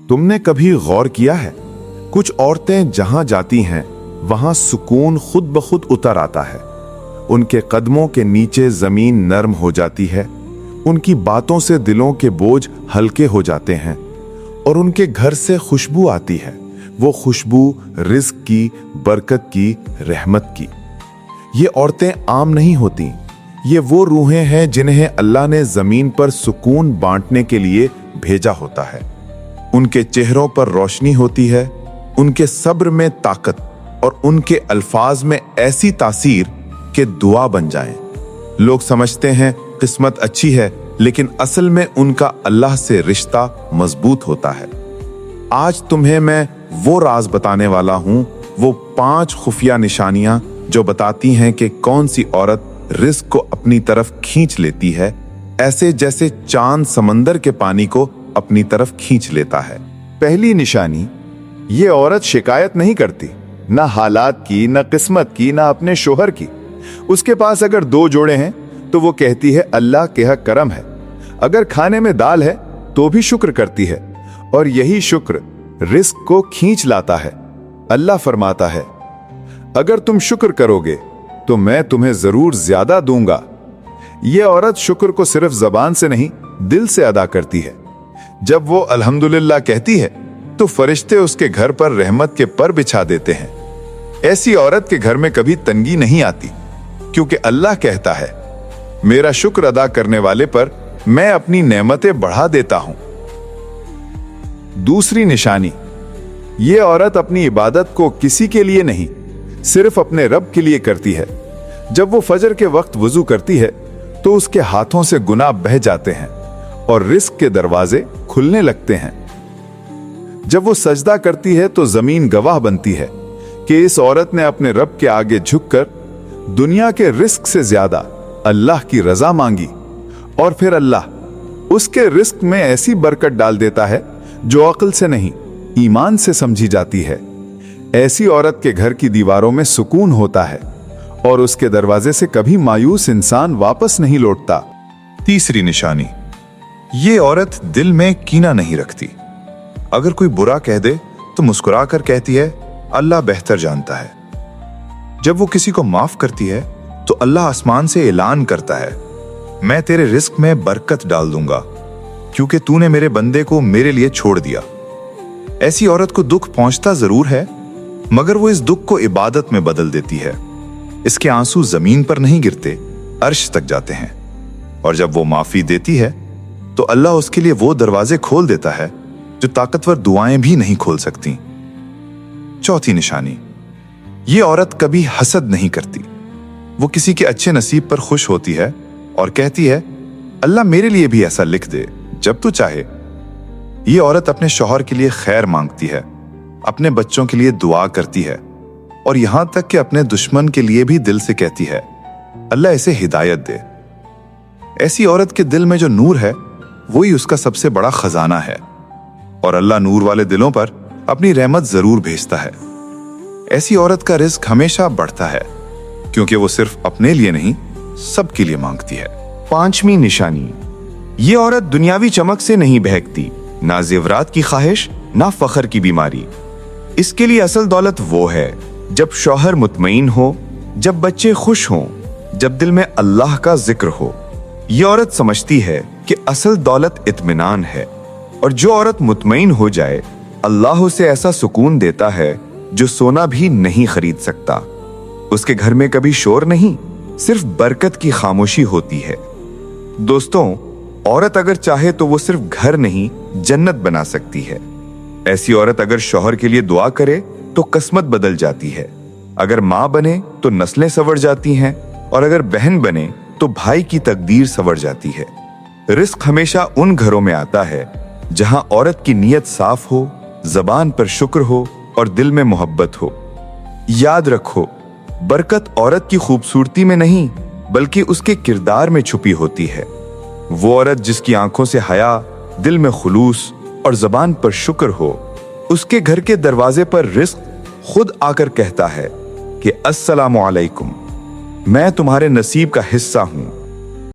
तुमने कभी गौर किया है, कुछ औरतें जहां जाती हैं वहां सुकून खुद ब खुद उतर आता है। उनके कदमों के नीचे जमीन नरम हो जाती है, उनकी बातों से दिलों के बोझ हल्के हो जाते हैं और उनके घर से खुशबू आती है। वो खुशबू रिज्क की, बरकत की, रहमत की। ये औरतें आम नहीं होती, ये वो रूहें हैं जिन्हें अल्लाह ने जमीन पर सुकून बांटने के लिए भेजा होता है। उनके चेहरों पर रोशनी होती है, उनके सब्र में ताकत और उनके अल्फाज में ऐसी तासीर कि दुआ बन जाएं। लोग समझते हैं किस्मत अच्छी है, लेकिन असल में उनका अल्लाह से रिश्ता मजबूत होता है। आज तुम्हें मैं वो राज बताने वाला हूं, वो 5 खुफिया निशानियां जो बताती हैं कि कौन सी औरत रिस्क को अपनी तरफ खींच लेती है, ऐसे जैसे चांद समंदर के पानी को अपनी तरफ खींच लेता है। पहली निशानी, ये औरत शिकायत नहीं करती, ना हालात की, ना किस्मत की, ना अपने शोहर की। उसके पास अगर 2 जोड़े हैं तो वो कहती है अल्लाह के यहाँ करम है। अगर खाने में दाल है तो भी शुक्र करती है, और यही शुक्र रिस्क को खींच लाता है। अल्लाह फरमाता है, अगर तुम शुक्र करोगे तो मैं तुम्हें जरूर ज्यादा दूंगा। ये औरत शुक्र को सिर्फ जबान से नहीं, दिल से अदा करती है। जब वो अल्हम्दुलिल्लाह कहती है तो फरिश्ते उसके घर पर रहमत के पर बिछा देते हैं। ऐसी औरत के घर में कभी तंगी नहीं आती, क्योंकि अल्लाह कहता है, मेरा शुक्र अदा करने वाले पर मैं अपनी नेमतें बढ़ा देता हूं। दूसरी निशानी, ये औरत अपनी इबादत को किसी के लिए नहीं, सिर्फ अपने रब के लिए करती है। जब वो फजर के वक्त वुजू करती है तो उसके हाथों से गुनाह बह जाते हैं और रिस्क के दरवाजे खुलने लगते हैं। जब वो सजदा करती है तो जमीन गवाह बनती है कि इस औरत ने अपने रब के आगे झुककर दुनिया के रिस्क से ज्यादा अल्लाह की रजा मांगी, और फिर अल्लाह उसके रिस्क में ऐसी बरकत डाल देता है जो अक्ल से नहीं, ईमान से समझी जाती है। ऐसी औरत के घर की दीवारों में सुकून होता है और उसके दरवाजे से कभी मायूस इंसान वापस नहीं लौटता। तीसरी निशानी, ये औरत दिल में कीना नहीं रखती। अगर कोई बुरा कह दे तो मुस्कुराकर कहती है अल्लाह बेहतर जानता है। जब वो किसी को माफ करती है तो अल्लाह आसमान से ऐलान करता है, मैं तेरे रिस्क में बरकत डाल दूंगा, क्योंकि तूने मेरे बंदे को मेरे लिए छोड़ दिया। ऐसी औरत को दुख पहुंचता जरूर है, मगर वो इस दुख को इबादत में बदल देती है। इसके आंसू जमीन पर नहीं गिरते, अर्श तक जाते हैं। और जब वो माफी देती है तो अल्लाह उसके लिए वो दरवाजे खोल देता है जो ताकतवर दुआएं भी नहीं खोल सकती। चौथी निशानी, ये औरत कभी हसद नहीं करती। वो किसी के अच्छे नसीब पर खुश होती है और कहती है अल्लाह मेरे लिए भी ऐसा लिख दे जब तू चाहे। ये औरत अपने शौहर के लिए खैर मांगती है, अपने बच्चों के लिए दुआ करती है, और यहां तक कि अपने दुश्मन के लिए भी दिल से कहती है अल्लाह इसे हिदायत दे। ऐसी औरत के दिल में जो नूर है वही उसका सबसे बड़ा खजाना है, और अल्लाह नूर वाले दिलों पर अपनी रहमत जरूर भेजता है। ऐसी औरत का रिस्क हमेशा बढ़ता है, क्योंकि वो सिर्फ अपने लिए नहीं, सबके लिए मांगती है। पांचवी निशानी, ये औरत दुनियावी चमक से नहीं बहकती, ना जेवरात की ख्वाहिश, ना फखर की बीमारी। इसके लिए असल दौलत वो है जब शौहर मुतमईन हो, जब बच्चे खुश हों, जब दिल में अल्लाह का जिक्र हो। ये औरत समझती है कि असल दौलत इत्मीनान है, और जो औरत मुतमईन हो जाए अल्लाह उसे ऐसा सुकून देता है जो सोना भी नहीं खरीद सकता। उसके घर में कभी शोर नहीं, सिर्फ बरकत की खामोशी होती है। दोस्तों, औरत अगर चाहे तो वो सिर्फ घर नहीं, जन्नत बना सकती है। ऐसी औरत अगर शौहर के लिए दुआ करे तो किस्मत बदल जाती है। अगर माँ बने तो नस्लें संवर जाती हैं, और अगर बहन बने तो भाई की तकदीर संवर जाती है। रिस्क हमेशा उन घरों में आता है जहां औरत की नीयत साफ हो, जबान पर शुक्र हो और दिल में मोहब्बत हो। याद रखो, बरकत औरत की खूबसूरती में नहीं बल्कि उसके किरदार में छुपी होती है। वो औरत जिसकी आंखों से हया, दिल में खुलूस और जबान पर शुक्र हो, उसके घर के दरवाजे पर रिस्क खुद आकर कहता है कि अस्सलामु अलैकुम, मैं तुम्हारे नसीब का हिस्सा हूं।